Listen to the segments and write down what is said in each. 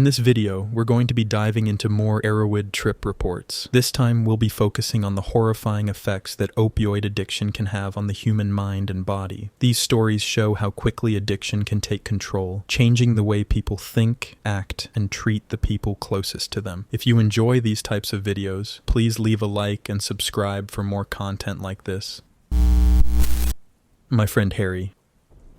In this video, we're going to be diving into more Erowid trip reports. This time, we'll be focusing on the horrifying effects that opioid addiction can have on the human mind and body. These stories show how quickly addiction can take control, changing the way people think, act, and treat the people closest to them. If you enjoy these types of videos, please leave a like and subscribe for more content like this. My friend Harry.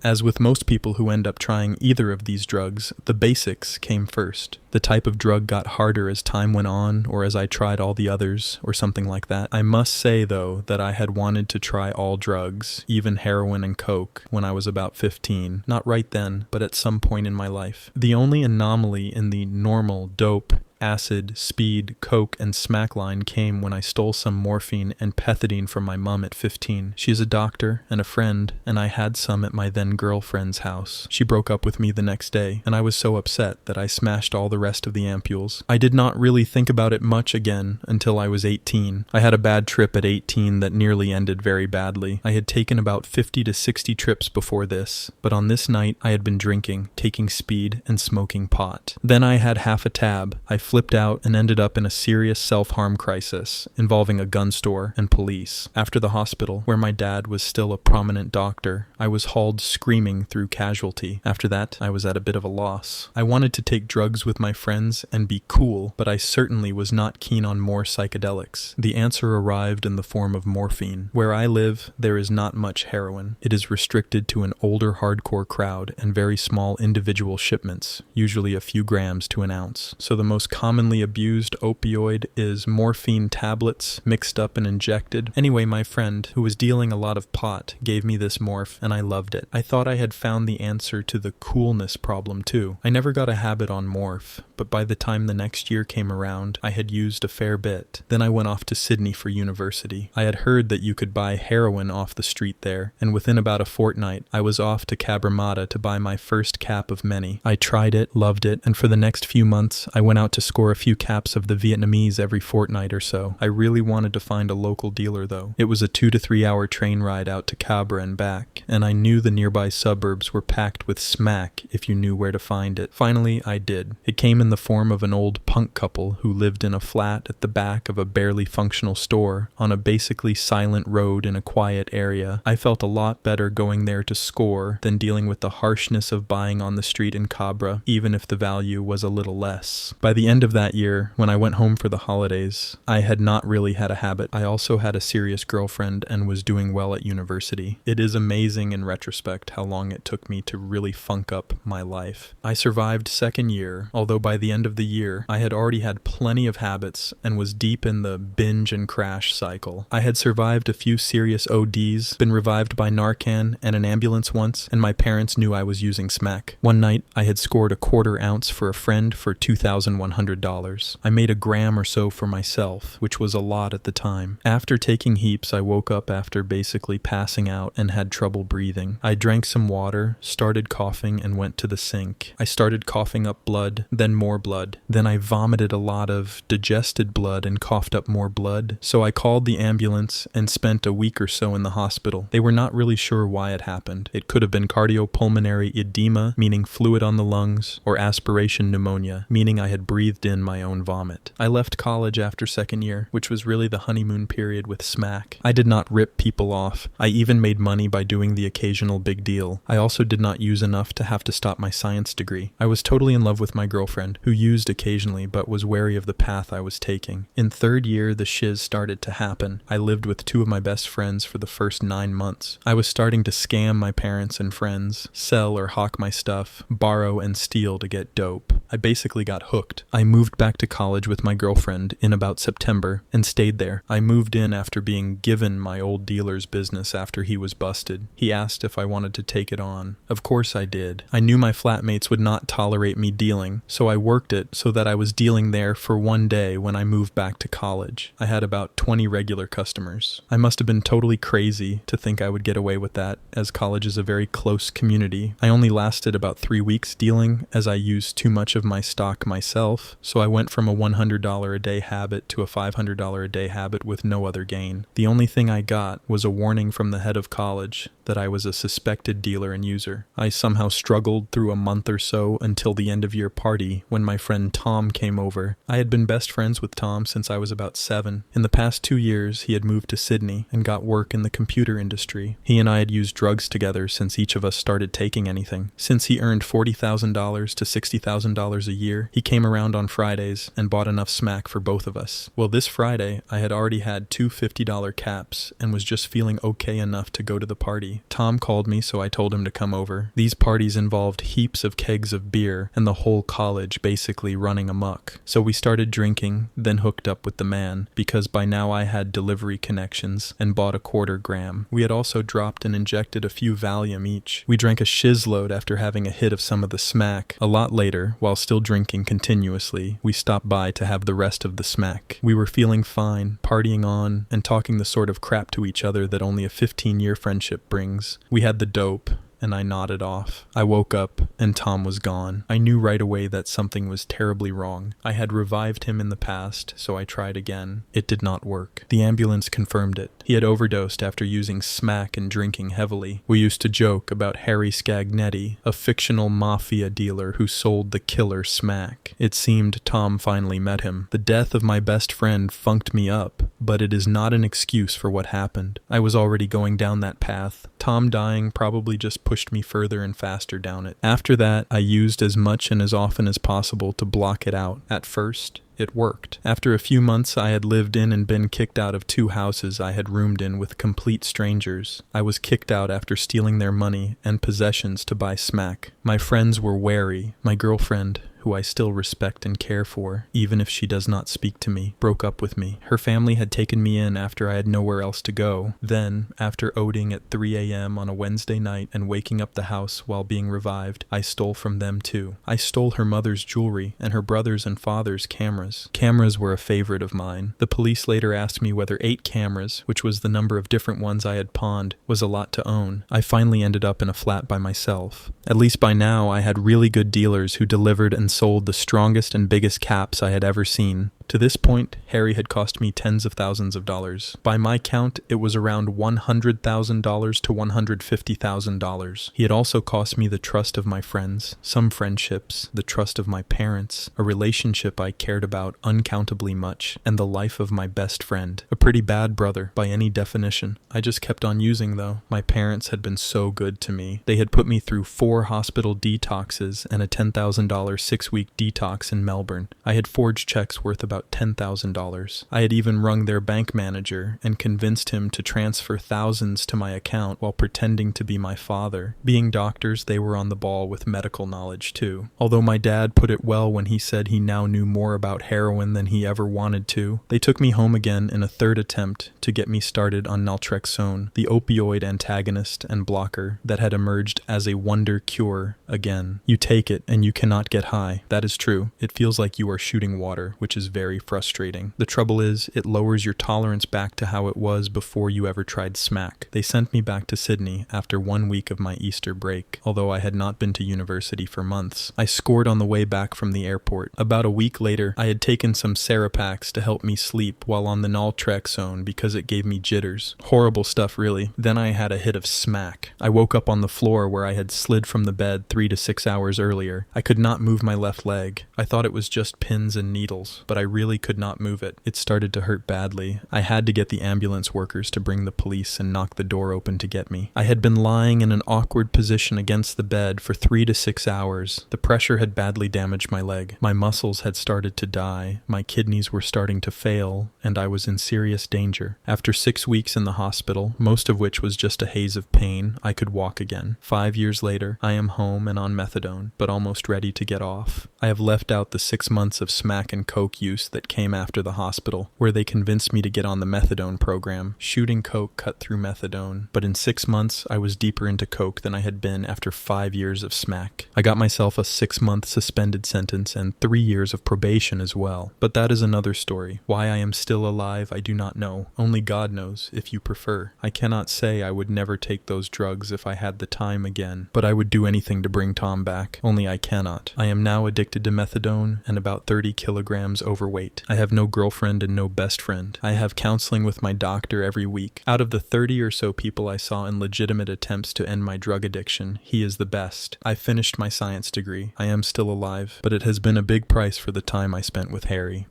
As with most people who end up trying either of these drugs, the basics came first. The type of drug got harder as time went on, or as I tried all the others, or something like that. I must say, though, that I had wanted to try all drugs, even heroin and coke, when I was about 15. Not right then, but at some point in my life. The only anomaly in the normal dope, acid, speed, coke, and smack line came when I stole some morphine and pethidine from my mom at 15. She is a doctor and a friend, and I had some at my then girlfriend's house. She broke up with me the next day, and I was so upset that I smashed all the rest of the ampules. I did not really think about it much again until I was 18. I had a bad trip at 18 that nearly ended very badly. I had taken about 50 to 60 trips before this, but on this night I had been drinking, taking speed, and smoking pot. Then I had half a tab. I flipped out and ended up in a serious self-harm crisis involving a gun store and police. After the hospital, where my dad was still a prominent doctor, I was hauled screaming through casualty. After that, I was at a bit of a loss. I wanted to take drugs with my friends and be cool, but I certainly was not keen on more psychedelics. The answer arrived in the form of morphine. Where I live, there is not much heroin. It is restricted to an older hardcore crowd and very small individual shipments, usually a few grams to an ounce. So the most commonly abused opioid is morphine tablets mixed up and injected. Anyway, my friend, who was dealing a lot of pot, gave me this morph, and I loved it. I thought I had found the answer to the coolness problem too. I never got a habit on morph, but by the time the next year came around, I had used a fair bit. Then I went off to Sydney for university. I had heard that you could buy heroin off the street there, and within about a fortnight, I was off to Cabramatta to buy my first cap of many. I tried it, loved it, and for the next few months, I went out to score a few caps of the Vietnamese every fortnight or so. I really wanted to find a local dealer though. It was a 2 to 3 hour train ride out to Cabra and back, and I knew the nearby suburbs were packed with smack if you knew where to find it. Finally, I did. It came in the form of an old punk couple who lived in a flat at the back of a barely functional store on a basically silent road in a quiet area. I felt a lot better going there to score than dealing with the harshness of buying on the street in Cabra, even if the value was a little less. By the end of that year, when I went home for the holidays, I had not really had a habit. I also had a serious girlfriend and was doing well at university. It is amazing in retrospect how long it took me to really funk up my life. I survived second year, although by the end of the year, I had already had plenty of habits and was deep in the binge and crash cycle. I had survived a few serious ODs, been revived by Narcan and an ambulance once, and my parents knew I was using smack. One night, I had scored a quarter ounce for a friend for $2,100. I made a gram or so for myself, which was a lot at the time. After taking heaps, I woke up after basically passing out and had trouble breathing. I drank some water, started coughing, and went to the sink. I started coughing up blood, then more blood. Then I vomited a lot of digested blood and coughed up more blood. So I called the ambulance and spent a week or so in the hospital. They were not really sure why it happened. It could have been cardiopulmonary edema, meaning fluid on the lungs, or aspiration pneumonia, meaning I had breathed in my own vomit. I left college after second year, which was really the honeymoon period with smack. I did not rip people off. I even made money by doing the occasional big deal. I also did not use enough to have to stop my science degree. I was totally in love with my girlfriend, who used occasionally but was wary of the path I was taking. In third year, the shiz started to happen. I lived with two of my best friends for the first 9 months. I was starting to scam my parents and friends, sell or hawk my stuff, borrow and steal to get dope. I basically got hooked. I moved back to college with my girlfriend in about September and stayed there. I moved in after being given my old dealer's business after he was busted. He asked if I wanted to take it on. Of course I did. I knew my flatmates would not tolerate me dealing, so I worked it so that I was dealing there for one day when I moved back to college. I had about 20 regular customers. I must have been totally crazy to think I would get away with that, as college is a very close community. I only lasted about 3 weeks dealing, as I used too much of my stock myself, so I went from a $100 a day habit to a $500 a day habit with no other gain. The only thing I got was a warning from the head of college that I was a suspected dealer and user. I somehow struggled through a month or so until the end of year party party when my friend Tom came over. I had been best friends with Tom since I was about 7. In the past 2 years, he had moved to Sydney and got work in the computer industry. He and I had used drugs together since each of us started taking anything. Since he earned $40,000 to $60,000 a year, he came around on Fridays and bought enough smack for both of us. Well, this Friday, I had already had 2 $50 caps and was just feeling okay enough to go to the party. Tom called me, so I told him to come over. These parties involved heaps of kegs of beer and the whole college basically running amok. So we started drinking, then hooked up with the man, because by now I had delivery connections and bought a $0.25 gram. We had also dropped and injected a few Valium each. We drank a shizload after having a hit of some of the smack. A lot later, while still drinking continuously, we stopped by to have the rest of the smack. We were feeling fine, partying on, and talking the sort of crap to each other that only a 15-year friendship brings. We had the dope, and I nodded off. I woke up, and Tom was gone. I knew right away that something was terribly wrong. I had revived him in the past, so I tried again. It did not work. The ambulance confirmed it. He had overdosed after using smack and drinking heavily. We used to joke about Harry Scagnetti, a fictional mafia dealer who sold the killer smack. It seemed Tom finally met him. The death of my best friend funked me up, but it is not an excuse for what happened. I was already going down that path. Tom dying probably just pushed me further and faster down it. After that, I used as much and as often as possible to block it out. At first, it worked. After a few months, I had lived in and been kicked out of 2 houses I had roomed in with complete strangers. I was kicked out after stealing their money and possessions to buy smack. My friends were wary. My girlfriend, who I still respect and care for, even if she does not speak to me, broke up with me. Her family had taken me in after I had nowhere else to go. Then, after oding at 3 a.m. on a Wednesday night and waking up the house while being revived, I stole from them too. I stole her mother's jewelry and her brother's and father's cameras. Cameras were a favorite of mine. The police later asked me whether 8 cameras, which was the number of different ones I had pawned, was a lot to own. I finally ended up in a flat by myself. At least by now, I had really good dealers who delivered and sold the strongest and biggest caps I had ever seen. To this point, Harry had cost me tens of thousands of dollars. By my count, it was around $100,000 to $150,000. He had also cost me the trust of my friends, some friendships, the trust of my parents, a relationship I cared about uncountably much, and the life of my best friend. A pretty bad brother, by any definition. I just kept on using, though. My parents had been so good to me. They had put me through 4 hospital detoxes and a $10,000 6-week detox in Melbourne. I had forged checks worth about $10,000. I had even rung their bank manager and convinced him to transfer thousands to my account while pretending to be my father. Being doctors, they were on the ball with medical knowledge too. Although my dad put it well when he said he now knew more about heroin than he ever wanted to, they took me home again in a 3rd attempt to get me started on naltrexone, the opioid antagonist and blocker that had emerged as a wonder cure again. You take it and you cannot get high. That is true. It feels like you are shooting water, which is very frustrating. The trouble is, it lowers your tolerance back to how it was before you ever tried smack. They sent me back to Sydney after 1 week of my Easter break, although I had not been to university for months. I scored on the way back from the airport. About a week later, I had taken some Seropax to help me sleep while on the naltrexone because it gave me jitters. Horrible stuff, really. Then I had a hit of smack. I woke up on the floor where I had slid from the bed 3 to 6 hours earlier. I could not move my left leg. I thought it was just pins and needles, but I really could not move it. It started to hurt badly. I had to get the ambulance workers to bring the police and knock the door open to get me. I had been lying in an awkward position against the bed for 3 to 6 hours. The pressure had badly damaged my leg. My muscles had started to die. My kidneys were starting to fail, and I was in serious danger. After 6 weeks in the hospital, most of which was just a haze of pain, I could walk again. 5 years later, I am home and on methadone, but almost ready to get off. I have left out the 6 months of smack and coke use that came after the hospital, where they convinced me to get on the methadone program. Shooting coke cut through methadone, but in 6 months I was deeper into coke than I had been after 5 years of smack. I got myself a 6-month suspended sentence and 3 years of probation as well. But that is another story. Why I am still alive, I do not know. Only God knows, if you prefer. I cannot say I would never take those drugs if I had the time again, but I would do anything to bring Tom back. Only I cannot. I am now addicted addicted to methadone and about 30 kilograms overweight. I have no girlfriend and no best friend. I have counseling with my doctor every week. Out of the 30 or so people I saw in legitimate attempts to end my drug addiction, he is the best. I finished my science degree. I am still alive, but it has been a big price for the time I spent with Harry.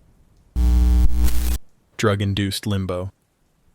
Drug-induced limbo.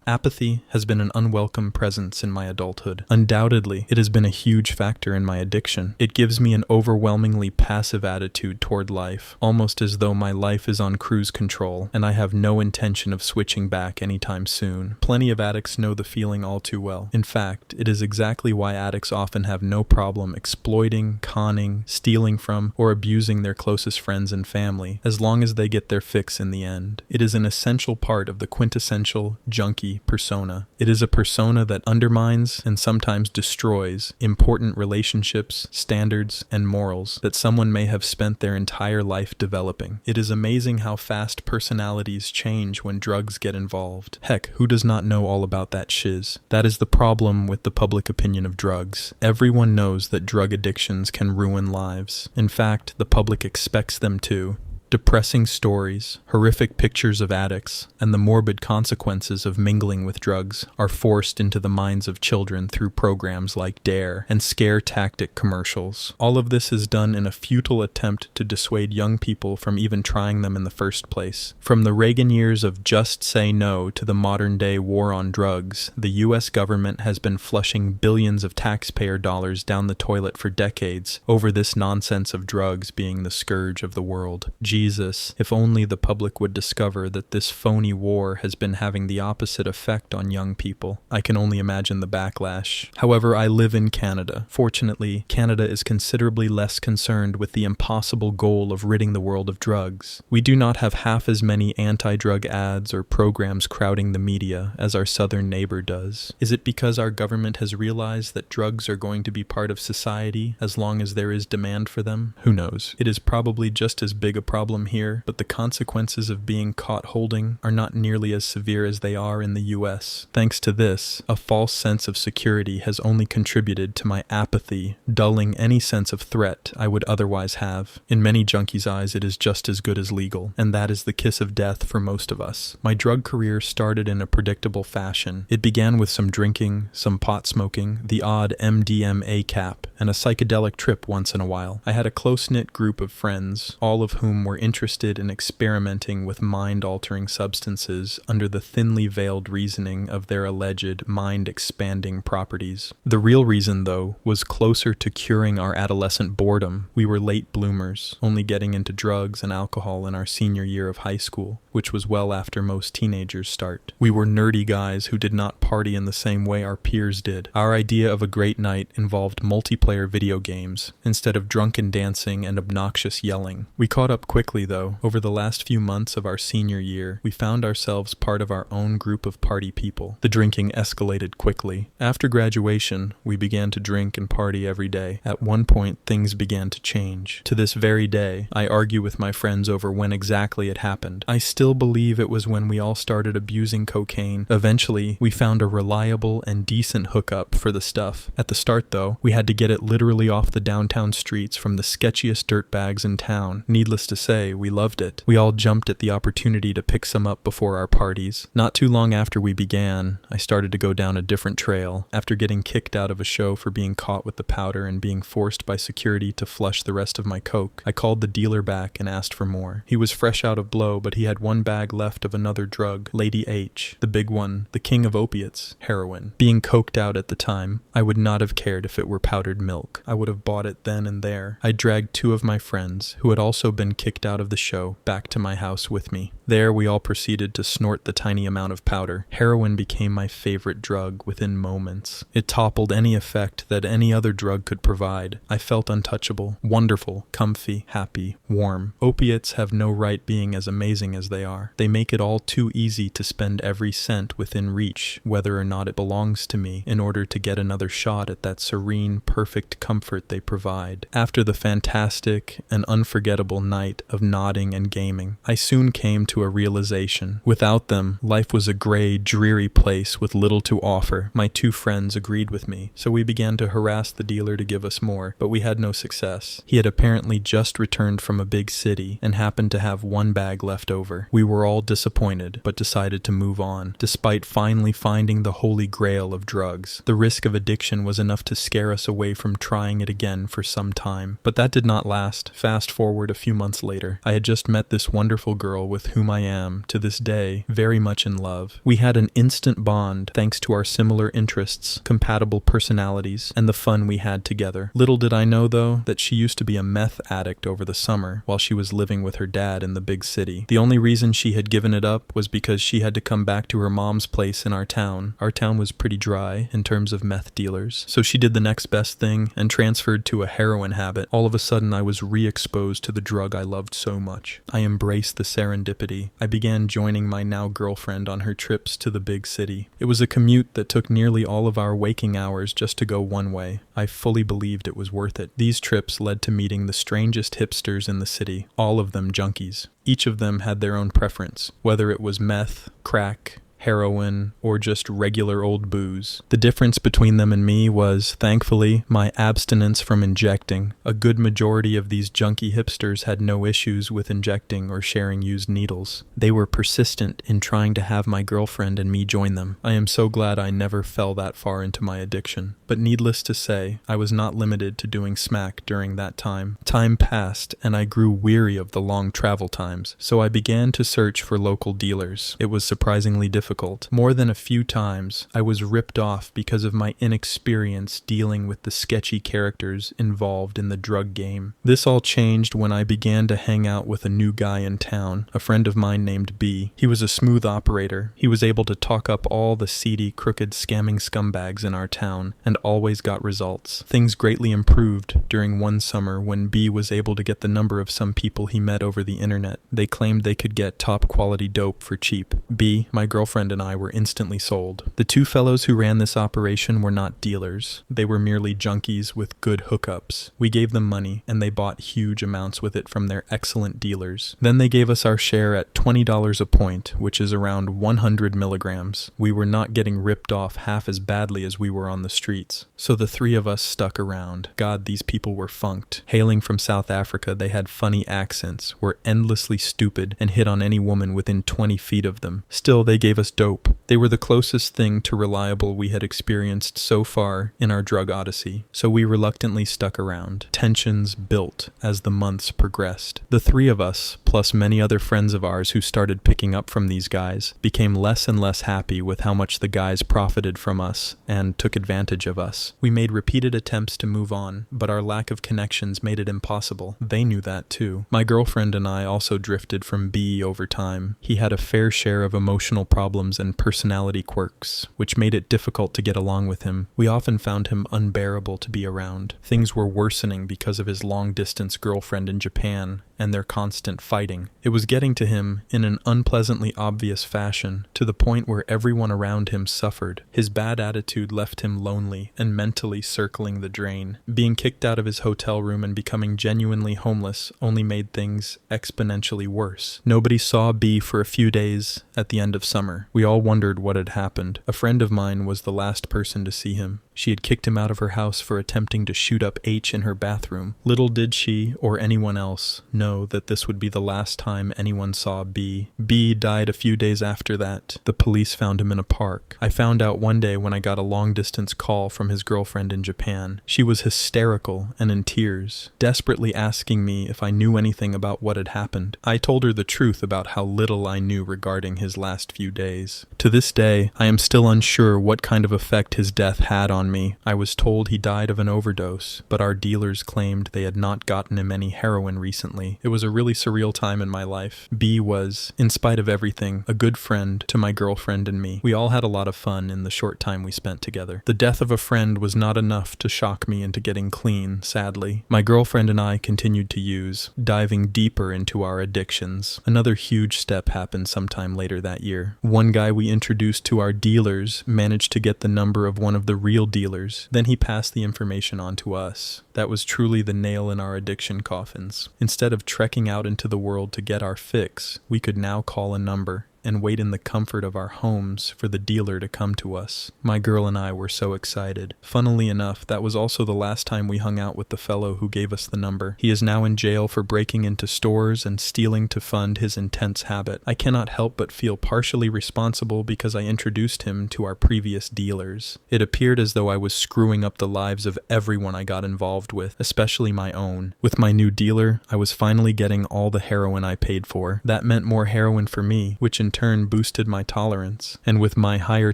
Apathy has been an unwelcome presence in my adulthood. Undoubtedly, it has been a huge factor in my addiction. It gives me an overwhelmingly passive attitude toward life, almost as though my life is on cruise control, and I have no intention of switching back anytime soon. Plenty of addicts know the feeling all too well. In fact, it is exactly why addicts often have no problem exploiting, conning, stealing from, or abusing their closest friends and family, as long as they get their fix in the end. It is an essential part of the quintessential junkie persona. It is a persona that undermines and sometimes destroys important relationships, standards, and morals that someone may have spent their entire life developing. It is amazing how fast personalities change when drugs get involved. Heck, who does not know all about that shiz? That is the problem with the public opinion of drugs. Everyone knows that drug addictions can ruin lives. In fact, the public expects them to. Depressing stories, horrific pictures of addicts, and the morbid consequences of mingling with drugs are forced into the minds of children through programs like DARE and scare tactic commercials. All of this is done in a futile attempt to dissuade young people from even trying them in the first place. From the Reagan years of Just Say No to the modern-day war on drugs, the U.S. government has been flushing billions of taxpayer dollars down the toilet for decades over this nonsense of drugs being the scourge of the world. Jesus, if only the public would discover that this phony war has been having the opposite effect on young people. I can only imagine the backlash. However, I live in Canada. Fortunately, Canada is considerably less concerned with the impossible goal of ridding the world of drugs. We do not have half as many anti-drug ads or programs crowding the media as our southern neighbor does. Is it because our government has realized that drugs are going to be part of society as long as there is demand for them? Who knows? It is probably just as big a problem here, but the consequences of being caught holding are not nearly as severe as they are in the US. Thanks to this, a false sense of security has only contributed to my apathy, dulling any sense of threat I would otherwise have. In many junkies' eyes, it is just as good as legal, and that is the kiss of death for most of us. My drug career started in a predictable fashion. It began with some drinking, some pot smoking, the odd MDMA cap, and a psychedelic trip once in a while. I had a close-knit group of friends, all of whom were interested in experimenting with mind-altering substances under the thinly veiled reasoning of their alleged mind-expanding properties. The real reason, though, was closer to curing our adolescent boredom. We were late bloomers, only getting into drugs and alcohol in our senior year of high school, which was well after most teenagers start. We were nerdy guys who did not party in the same way our peers did. Our idea of a great night involved multiplayer video games, instead of drunken dancing and obnoxious yelling. We caught up quickly, though. Over the last few months of our senior year, we found ourselves part of our own group of party people. The drinking escalated quickly. After graduation, we began to drink and party every day. At one point, things began to change. To this very day, I argue with my friends over when exactly it happened. I still believe it was when we all started abusing cocaine. Eventually, we found a reliable and decent hookup for the stuff. At the start, though, we had to get it literally off the downtown streets from the sketchiest dirtbags in town. Needless to say, we loved it. We all jumped at the opportunity to pick some up before our parties. Not too long after we began, I started to go down a different trail. After getting kicked out of a show for being caught with the powder and being forced by security to flush the rest of my coke, I called the dealer back and asked for more. He was fresh out of blow, but he had one bag left of another drug, Lady H, the big one, the king of opiates, heroin. Being coked out at the time, I would not have cared if it were powdered milk. I would have bought it then and there. I dragged two of my friends, who had also been kicked out of the show, back to my house with me. There we all proceeded to snort the tiny amount of powder. Heroin became my favorite drug within moments. It toppled any effect that any other drug could provide. I felt untouchable, wonderful, comfy, happy, warm. Opiates have no right being as amazing as they are. They make it all too easy to spend every cent within reach, whether or not it belongs to me, in order to get another shot at that serene, perfect comfort they provide. After the fantastic and unforgettable night of nodding and gaming, I soon came to to a realization. Without them, life was a gray, dreary place with little to offer. My two friends agreed with me, so we began to harass the dealer to give us more, but we had no success. He had apparently just returned from a big city and happened to have one bag left over. We were all disappointed, but decided to move on, despite finally finding the holy grail of drugs. The risk of addiction was enough to scare us away from trying it again for some time. But that did not last. Fast forward a few months later, I had just met this wonderful girl with whom I am, to this day, very much in love. We had an instant bond thanks to our similar interests, compatible personalities, and the fun we had together. Little did I know, though, that she used to be a meth addict over the summer while she was living with her dad in the big city. The only reason she had given it up was because she had to come back to her mom's place in our town. Our town was pretty dry in terms of meth dealers, so she did the next best thing and transferred to a heroin habit. All of a sudden, I was re-exposed to the drug I loved so much. I embraced the serendipity. I began joining my now girlfriend on her trips to the big city. It was a commute that took nearly all of our waking hours just to go one way. I fully believed it was worth it. These trips led to meeting the strangest hipsters in the city, all of them junkies. Each of them had their own preference, whether it was meth, crack, heroin, or just regular old booze. The difference between them and me was, thankfully, my abstinence from injecting. A good majority of these junkie hipsters had no issues with injecting or sharing used needles. They were persistent in trying to have my girlfriend and me join them. I am so glad I never fell that far into my addiction. But needless to say, I was not limited to doing smack during that time. Time passed, and I grew weary of the long travel times, so I began to search for local dealers. It was surprisingly difficult. More than a few times, I was ripped off because of my inexperience dealing with the sketchy characters involved in the drug game. This all changed when I began to hang out with a new guy in town, a friend of mine named B. He was a smooth operator. He was able to talk up all the seedy, crooked, scamming scumbags in our town, and always got results. Things greatly improved during one summer when B was able to get the number of some people he met over the internet. They claimed they could get top quality dope for cheap. B, my girlfriend, and I were instantly sold. The two fellows who ran this operation were not dealers. They were merely junkies with good hookups. We gave them money, and they bought huge amounts with it from their excellent dealers. Then they gave us our share at $20 a point, which is around 100 milligrams. We were not getting ripped off half as badly as we were on the streets. So the three of us stuck around. God, these people were funked. Hailing from South Africa, they had funny accents, were endlessly stupid, and hit on any woman within 20 feet of them. Still, they gave us dope. They were the closest thing to reliable we had experienced so far in our drug odyssey, so we reluctantly stuck around. Tensions built as the months progressed. The three of us, plus many other friends of ours who started picking up from these guys, became less and less happy with how much the guys profited from us and took advantage of us. We made repeated attempts to move on, but our lack of connections made it impossible. They knew that too. My girlfriend and I also drifted from B over time. He had a fair share of emotional problems and personality quirks, which made it difficult to get along with him. We often found him unbearable to be around. Things were worsening because of his long-distance girlfriend in Japan and their constant fighting. It was getting to him in an unpleasantly obvious fashion, to the point where everyone around him suffered. His bad attitude left him lonely and mentally circling the drain. Being kicked out of his hotel room and becoming genuinely homeless only made things exponentially worse. Nobody saw B for a few days at the end of summer. We all wondered what had happened. A friend of mine was the last person to see him. She had kicked him out of her house for attempting to shoot up H in her bathroom. Little did she, or anyone else, know that this would be the last time anyone saw B. B died a few days after that. The police found him in a park. I found out one day when I got a long-distance call from his girlfriend in Japan. She was hysterical and in tears, desperately asking me if I knew anything about what had happened. I told her the truth about how little I knew regarding his last few days. To this day, I am still unsure what kind of effect his death had on me. I was told he died of an overdose, but our dealers claimed they had not gotten him any heroin recently. It was a really surreal time in my life. B was, in spite of everything, a good friend to my girlfriend and me. We all had a lot of fun in the short time we spent together. The death of a friend was not enough to shock me into getting clean, sadly. My girlfriend and I continued to use, diving deeper into our addictions. Another huge step happened sometime later that year. One guy we introduced to our dealers managed to get the number of one of the real dealers. Then he passed the information on to us. That was truly the nail in our addiction coffins. Instead of trekking out into the world to get our fix, we could now call a number and wait in the comfort of our homes for the dealer to come to us. My girl and I were so excited. Funnily enough, that was also the last time we hung out with the fellow who gave us the number. He is now in jail for breaking into stores and stealing to fund his intense habit. I cannot help but feel partially responsible because I introduced him to our previous dealers. It appeared as though I was screwing up the lives of everyone I got involved with, especially my own. With my new dealer, I was finally getting all the heroin I paid for. That meant more heroin for me, which in turn boosted my tolerance. And with my higher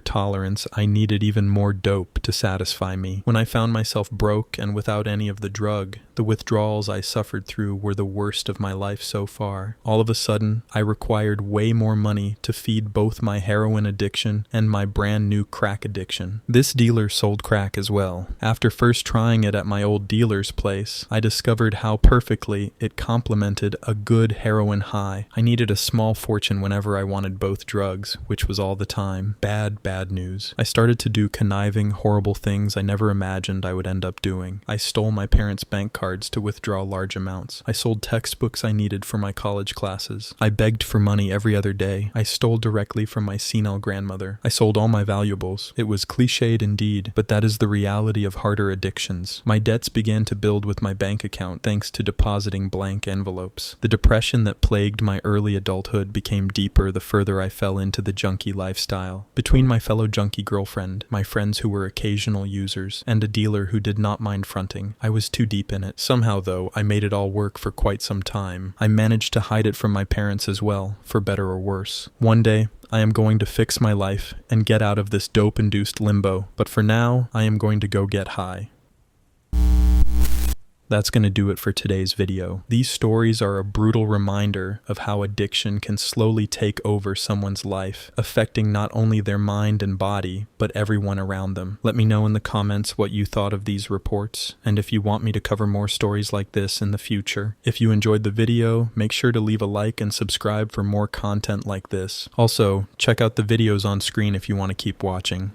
tolerance, I needed even more dope to satisfy me. When I found myself broke and without any of the drug, the withdrawals I suffered through were the worst of my life so far. All of a sudden, I required way more money to feed both my heroin addiction and my brand new crack addiction. This dealer sold crack as well. After first trying it at my old dealer's place, I discovered how perfectly it complemented a good heroin high. I needed a small fortune whenever I wanted both drugs, which was all the time. Bad news. I started to do conniving, horrible things I never imagined I would end up doing. I stole my parents' bank cards to withdraw large amounts. I sold textbooks I needed for my college classes. I begged for money every other day. I stole directly from my senile grandmother. I sold all my valuables. It was cliched indeed, but that is the reality of harder addictions. My debts began to build with my bank account thanks to depositing blank envelopes. The depression that plagued my early adulthood became deeper the further I fell into the junkie lifestyle. Between my fellow junkie girlfriend, my friends who were occasional users, and a dealer who did not mind fronting, I was too deep in it. Somehow, though, I made it all work for quite some time. I managed to hide it from my parents as well, for better or worse. One day, I am going to fix my life and get out of this dope-induced limbo, but for now, I am going to go get high. That's going to do it for today's video. These stories are a brutal reminder of how addiction can slowly take over someone's life, affecting not only their mind and body, but everyone around them. Let me know in the comments what you thought of these reports, and if you want me to cover more stories like this in the future. If you enjoyed the video, make sure to leave a like and subscribe for more content like this. Also, check out the videos on screen if you want to keep watching.